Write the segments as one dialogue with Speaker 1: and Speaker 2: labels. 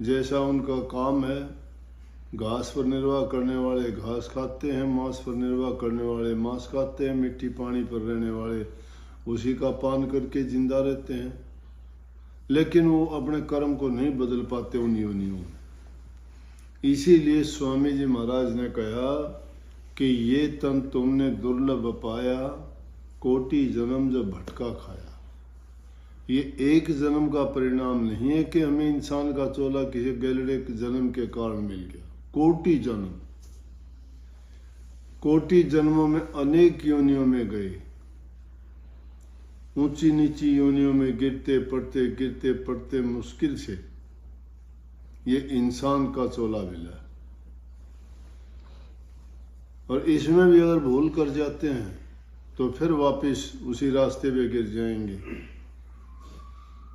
Speaker 1: जैसा उनका काम है, घास पर निर्वाह करने वाले घास खाते हैं, मांस पर निर्वाह करने वाले मांस खाते हैं, मिट्टी पानी पर रहने वाले उसी का पान करके जिंदा रहते हैं। लेकिन वो अपने कर्म को नहीं बदल पाते उन योनियों में। इसीलिए स्वामी जी महाराज ने कहा कि ये तन तुमने दुर्लभ पाया, कोटि जन्म जब भटका खाया। ये एक जन्म का परिणाम नहीं है कि हमें इंसान का चोला किसी गैलरे के जन्म के कारण मिल गया। कोटि जन्म, कोटि जन्मों में अनेक योनियों में गए, ऊंची नीची योनियों में गिरते पड़ते मुश्किल से ये इंसान का चोला मिला। और इसमें भी अगर भूल कर जाते हैं तो फिर वापस उसी रास्ते पे गिर जाएंगे।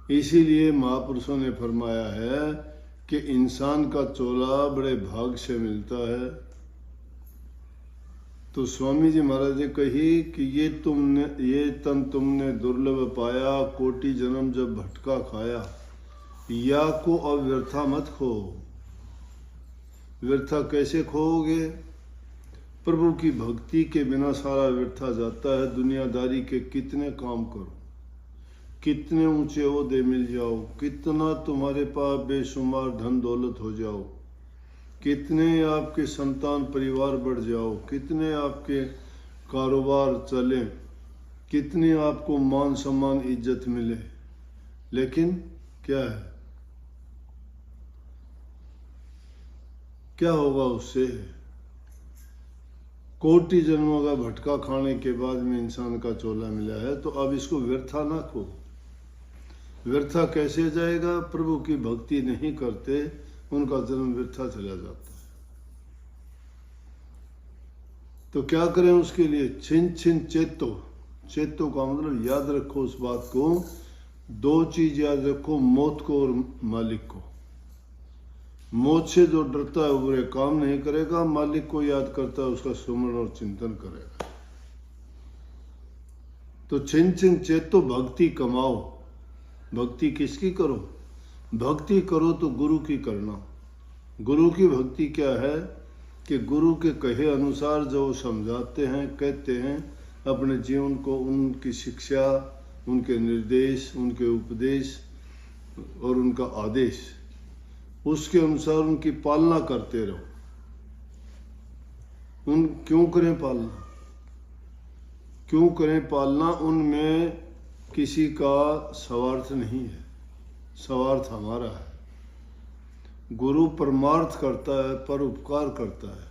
Speaker 1: इसीलिए महापुरुषों ने फरमाया है कि इंसान का चोला बड़े भाग से मिलता है। तो स्वामी जी महाराज ने कही कि ये तन तुमने दुर्लभ पाया, कोटि जन्म जब भटका खाया। या को अब व्यर्था मत खो। व्यर्था कैसे खोओगे? प्रभु की भक्ति के बिना सारा व्यर्था जाता है। दुनियादारी के कितने काम करो, कितने ऊंचे ओहदे मिल जाओ, कितना तुम्हारे पास बेशुमार धन दौलत हो जाओ, कितने आपके संतान परिवार बढ़ जाओ, कितने आपके कारोबार चले, कितनी आपको मान सम्मान इज्जत मिले, लेकिन क्या है, क्या होगा उससे? कोटि जन्मों का भटका खाने के बाद में इंसान का चोला मिला है। तो अब इसको व्यर्था ना खो। व्यर्था कैसे जाएगा? प्रभु की भक्ति नहीं करते, उनका जन्म व्यर्था चला जाता है। तो क्या करें उसके लिए? छिन छिन चेतो। चेतो का मतलब याद रखो उस बात को। दो चीज याद रखो, मौत को और मालिक को। मौत से जो डरता है वो बुरे काम नहीं करेगा, मालिक को याद करता है उसका सुमरण और चिंतन करेगा। तो छिन छिन चेतो, भक्ति कमाओ। भक्ति किसकी करो? भक्ति करो तो गुरु की करना। गुरु की भक्ति क्या है कि गुरु के कहे अनुसार जो समझाते हैं, कहते हैं, अपने जीवन को उनकी शिक्षा, उनके निर्देश, उनके उपदेश और उनका आदेश, उसके अनुसार उनकी पालना करते रहो। क्यों करें पालना? क्यों करें पालना? उनमें किसी का स्वार्थ नहीं है, स्वार्थ हमारा है। गुरु परमार्थ करता है, पर उपकार करता है।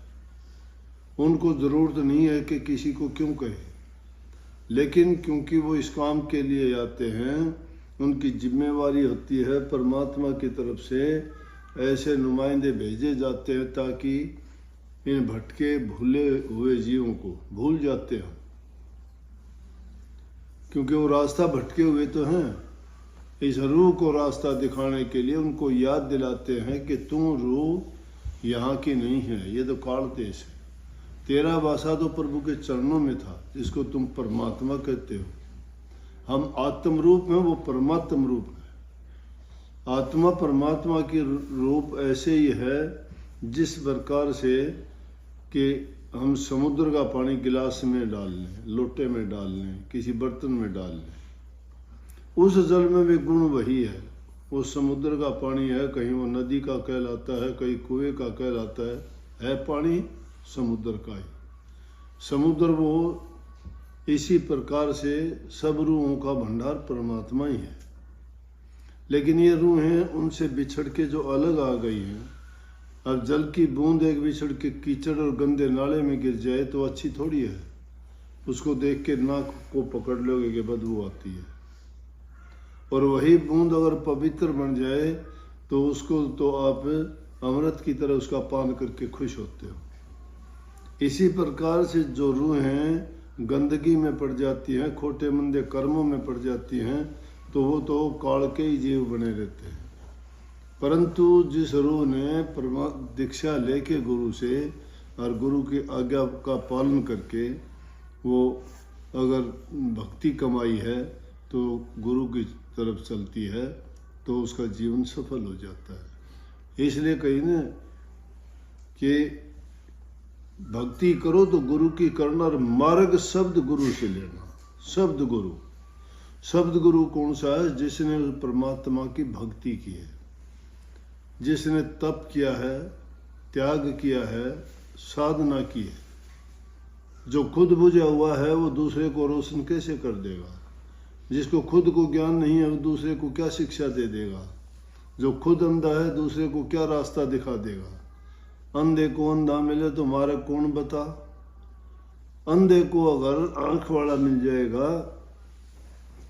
Speaker 1: उनको जरूरत नहीं है कि किसी को क्यों कहे, लेकिन क्योंकि वो इस काम के लिए आते हैं, उनकी जिम्मेवारी होती है परमात्मा की तरफ से ऐसे नुमाइंदे भेजे जाते हैं ताकि इन भटके भूले हुए जीवों को भूल जाते हैं। क्योंकि वो रास्ता भटके हुए तो हैं, इस रूह को रास्ता दिखाने के लिए उनको याद दिलाते हैं कि तुम रूह यहाँ की नहीं है, ये तो काल देश है। तेरा वासा तो प्रभु के चरणों में था, जिसको तुम परमात्मा कहते हो। हम आत्म रूप में, वो परमात्म रूप है। आत्मा परमात्मा की रूप ऐसे ही है जिस प्रकार से कि हम समुद्र का पानी गिलास में डाल लें, लोटे में डाल लें, किसी बर्तन में डाल लें, उस जल में भी गुण वही है। वो समुद्र का पानी है, कहीं वो नदी का कहलाता है, कहीं कुएं का कहलाता है पानी समुद्र का ही। समुद्र वो इसी प्रकार से सब रूहों का भंडार परमात्मा ही है। लेकिन ये रूहें उनसे बिछड़ के जो अलग आ गई हैं, अब जल की बूंद एक बिछड़ के कीचड़ और गंदे नाले में गिर जाए तो अच्छी थोड़ी है। उसको देख के नाक को पकड़ लोगे कि बदबू आती है। और वही बूंद अगर पवित्र बन जाए तो उसको तो आप अमृत की तरह उसका पान करके खुश होते हो। इसी प्रकार से जो रूहें गंदगी में पड़ जाती हैं, खोटे मंदे कर्मों में पड़ जाती हैं, तो वो तो काल के ही जीव बने रहते हैं। परंतु जिस रूह ने दीक्षा लेके गुरु से और गुरु की आज्ञा का पालन करके वो अगर भक्ति कमाई है तो गुरु की तरफ चलती है, तो उसका जीवन सफल हो जाता है। इसलिए कही ना कि भक्ति करो तो गुरु की करना, और मार्ग शब्द गुरु से लेना। शब्द गुरु, शब्द गुरु कौन सा है? जिसने परमात्मा की भक्ति की है, जिसने तप किया है, त्याग किया है, साधना की है। जो खुद बुझा हुआ है वो दूसरे को रोशन कैसे कर देगा? जिसको खुद को ज्ञान नहीं है वो दूसरे को क्या शिक्षा दे देगा? जो खुद अंधा है दूसरे को क्या रास्ता दिखा देगा? अंधे को अंधा मिले तो मार्ग कौन बता? अंधे को अगर आंख वाला मिल जाएगा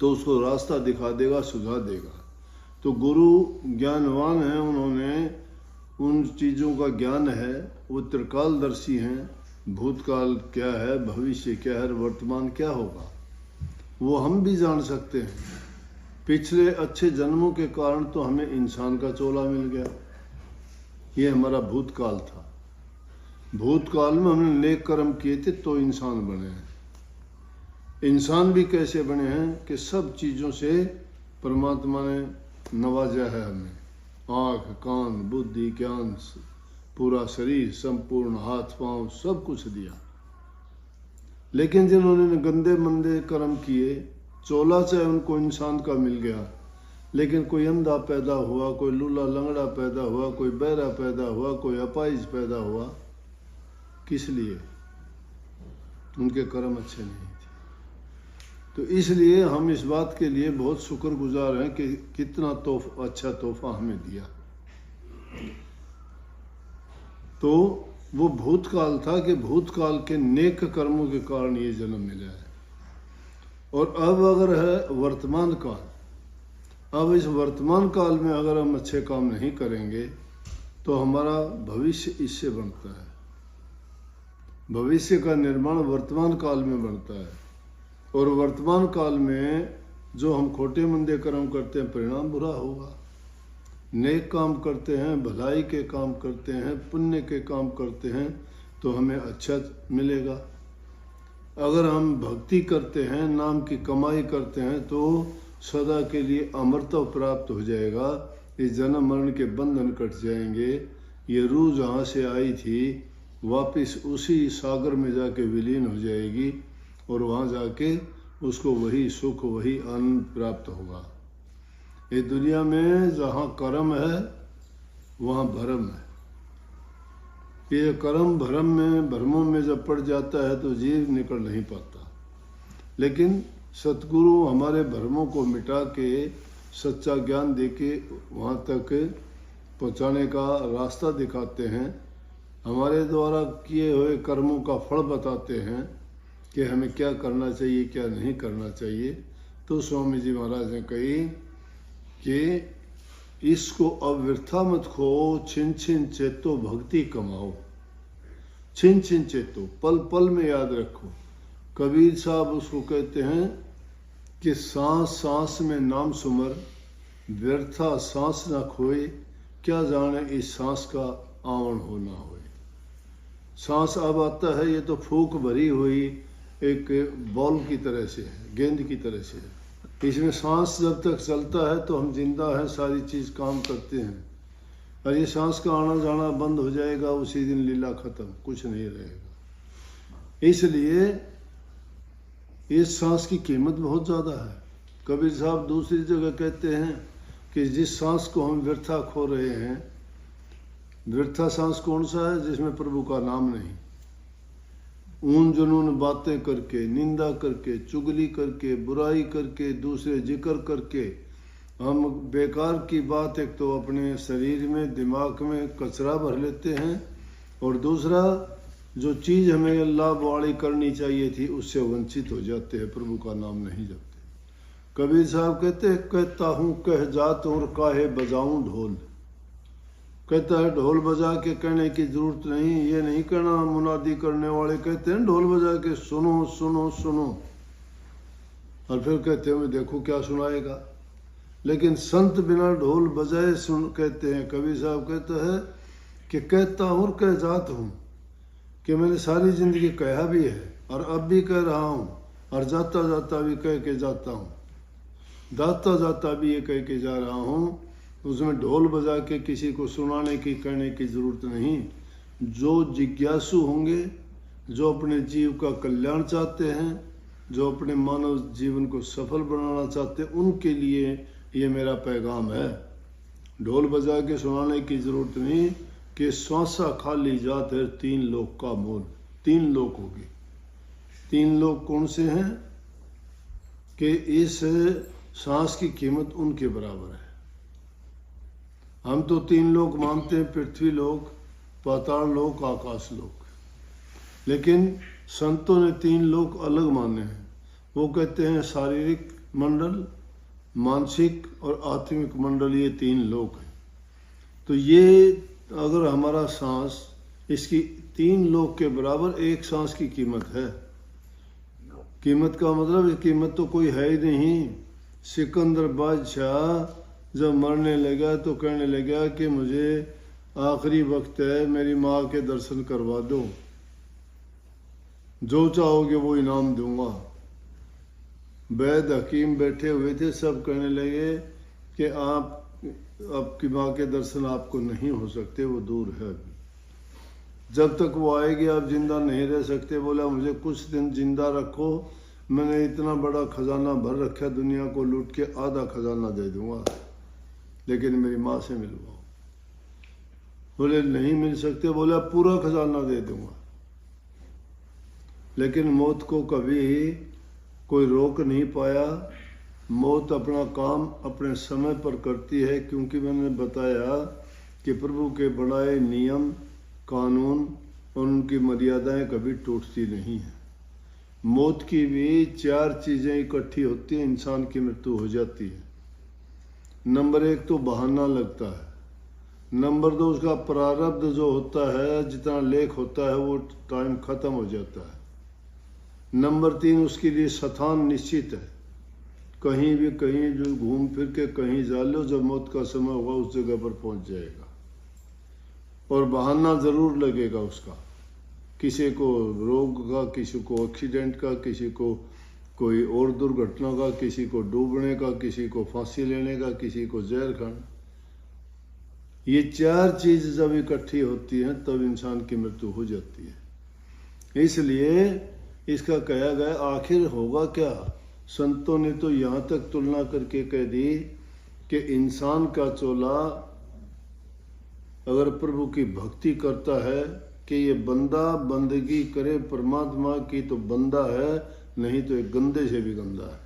Speaker 1: तो उसको रास्ता दिखा देगा, सुझा देगा। तो गुरु ज्ञानवान है, उन्होंने उन चीज़ों का ज्ञान है, वो त्रिकालदर्शी हैं। भूतकाल क्या है, भविष्य क्या है, वर्तमान क्या होगा, वो हम भी जान सकते हैं। पिछले अच्छे जन्मों के कारण तो हमें इंसान का चोला मिल गया। ये हमारा भूतकाल था। भूतकाल में हमने नेक कर्म किए थे तो इंसान बने हैं। इंसान भी कैसे बने हैं कि सब चीज़ों से परमात्मा ने नवाजा है हमें। आँख, कान, बुद्धि, ज्ञान, पूरा शरीर, संपूर्ण हाथ पांव, सब कुछ दिया। लेकिन जिन्होंने गंदे मंदे कर्म किए, चोला चाहे उनको इंसान का मिल गया, लेकिन कोई अंधा पैदा हुआ, कोई लूला लंगड़ा पैदा हुआ, कोई बहरा पैदा हुआ, कोई अपाहिज पैदा हुआ। किस लिए? उनके कर्म अच्छे नहीं थे। तो इसलिए हम इस बात के लिए बहुत शुक्रगुजार हैं कि कितना अच्छा तोहफा हमें दिया। तो वो भूतकाल था कि भूतकाल के नेक कर्मों के कारण ये जन्म मिला है। और अब अगर है वर्तमान काल, अब इस वर्तमान काल में अगर हम अच्छे काम नहीं करेंगे तो हमारा भविष्य इससे बनता है। भविष्य का निर्माण वर्तमान काल में बनता है, और वर्तमान काल में जो हम खोटे मंदे कर्म करते हैं परिणाम बुरा होगा। नेक काम करते हैं, भलाई के काम करते हैं, पुण्य के काम करते हैं तो हमें अच्छा मिलेगा। अगर हम भक्ति करते हैं, नाम की कमाई करते हैं तो सदा के लिए अमरता प्राप्त हो जाएगा। इस जन्म मरण के बंधन कट जाएंगे। ये रूह जहाँ से आई थी वापस उसी सागर में जाके विलीन हो जाएगी, और वहाँ जाके उसको वही सुख, वही आनंद प्राप्त होगा। ये दुनिया में जहाँ कर्म है वहाँ भरम है। ये कर्म भरम में, भ्रमों में जब पड़ जाता है तो जीव निकल नहीं पाता। लेकिन सतगुरु हमारे भ्रमों को मिटा के सच्चा ज्ञान देके वहाँ तक पहुँचाने का रास्ता दिखाते हैं। हमारे द्वारा किए हुए कर्मों का फल बताते हैं कि हमें क्या करना चाहिए, क्या नहीं करना चाहिए। तो स्वामी जी महाराज ने कही कि इसको अब वृथा मत खो, छिन छिन चेतो भक्ति कमाओ। छिन छिन चेतो, पल पल में याद रखो। कबीर साहब उसको कहते हैं कि सांस सांस में नाम सुमर, व्यर्था सांस न खोए, क्या जाने इस सांस का आवन हो ना होए। सांस अब आता है, ये तो फूंक भरी हुई एक बॉल की तरह से है, गेंद की तरह से है। इसमें सांस जब तक चलता है तो हम जिंदा हैं, सारी चीज़ काम करते हैं। और ये सांस का आना जाना बंद हो जाएगा, उसी दिन लीला खत्म, कुछ नहीं रहेगा। इसलिए इस सांस की कीमत बहुत ज़्यादा है। कबीर साहब दूसरी जगह कहते हैं कि जिस सांस को हम व्यर्था खो रहे हैं, व्यर्था सांस कौन सा है? जिसमें प्रभु का नाम नहीं। ऊन जुनून बातें करके, निंदा करके, चुगली करके, बुराई करके, दूसरे जिक्र करके हम बेकार की बात एक तो अपने शरीर में, दिमाग में कचरा भर लेते हैं, और दूसरा जो चीज़ हमें लाभ वाली करनी चाहिए थी उससे वंचित हो जाते हैं, प्रभु का नाम नहीं जपते। कबीर साहब कहते, कहता हूँ कह जात और काहे बजाऊं ढोल। कहता है ढोल बजा के कहने की जरूरत नहीं, ये नहीं कहना। मुनादी करने वाले कहते हैं ढोल बजा के सुनो सुनो सुनो, और फिर कहते हैं देखो क्या सुनाएगा। लेकिन संत बिना ढोल बजाए सुन कहते हैं। कबीर साहब कहता है कि कहता हूँ और कह जात हूँ, कि मैंने सारी जिंदगी कहा भी है और अब भी कह रहा हूँ, और जाता जाता भी कह के जाता हूँ, दाता जाता भी ये कह के जा रहा हूँ उसमें ढोल बजा के किसी को सुनाने की कहने की जरूरत नहीं। जो जिज्ञासु होंगे, जो अपने जीव का कल्याण चाहते हैं, जो अपने मानव जीवन को सफल बनाना चाहते हैं, उनके लिए ये मेरा पैगाम है। ढोल बजा के सुनाने की जरूरत नहीं कि श्वासा खाली जात है 3 लोक का मोल। 3 लोक होगी। 3 लोक कौन से हैं कि इस सांस की कीमत उनके बराबर है। हम तो 3 लोक मानते हैं, पृथ्वी लोक, पाताल लोक, आकाश लोक। लेकिन संतों ने 3 लोक अलग माने हैं। वो कहते हैं शारीरिक मंडल, मानसिक और आत्मिक मंडल, ये 3 लोक हैं। तो ये अगर हमारा सांस इसकी 3 लोक के बराबर एक सांस की कीमत है। कीमत का मतलब कीमत तो कोई है ही नहीं। सिकंदर बादशाह जब मरने लगा तो कहने लगा कि मुझे आखिरी वक्त है, मेरी माँ के दर्शन करवा दो, जो चाहोगे वो इनाम दूंगा। वैद हकीम बैठे हुए थे, सब कहने लगे कि आपकी माँ के दर्शन आपको नहीं हो सकते, वो दूर है। जब तक वो आएगी आप जिंदा नहीं रह सकते। बोला मुझे कुछ दिन जिंदा रखो, मैंने इतना बड़ा खजाना भर रखा, दुनिया को लूट के आधा खजाना दे दूंगा, लेकिन मेरी माँ से मिलवाओ। बोले नहीं मिल सकते। बोला पूरा खजाना दे दूंगा। लेकिन मौत को कभी कोई रोक नहीं पाया। मौत अपना काम अपने समय पर करती है, क्योंकि मैंने बताया कि प्रभु के बनाए नियम, कानून और उनकी मर्यादाएं कभी टूटती नहीं हैं। मौत की भी 4 चीज़ें इकट्ठी होती हैं, इंसान की मृत्यु हो जाती है। नंबर 1 तो बहाना लगता है। नंबर 2 उसका प्रारब्ध जो होता है, जितना लेख होता है वो टाइम खत्म हो जाता है। नंबर 3 उसके लिए स्थान निश्चित है। कहीं भी कहीं जो घूम फिर के कहीं जा लो, जब मौत का समय होगा उस जगह पर पहुंच जाएगा। और बहाना ज़रूर लगेगा उसका, किसी को रोग का, किसी को एक्सीडेंट का, किसी को कोई और दुर्घटना का, किसी को डूबने का, किसी को फांसी लेने का, किसी को जहर खाना। ये 4 चीज़ जब इकट्ठी होती हैं तब इंसान की मृत्यु हो जाती है। इसलिए इसका कहा गया आखिर होगा क्या। संतों ने तो यहाँ तक तुलना करके कह दी कि इंसान का चोला अगर प्रभु की भक्ति करता है कि ये बंदा बंदगी करे परमात्मा की तो बंदा है, नहीं तो एक गंदे से भी गंदा है।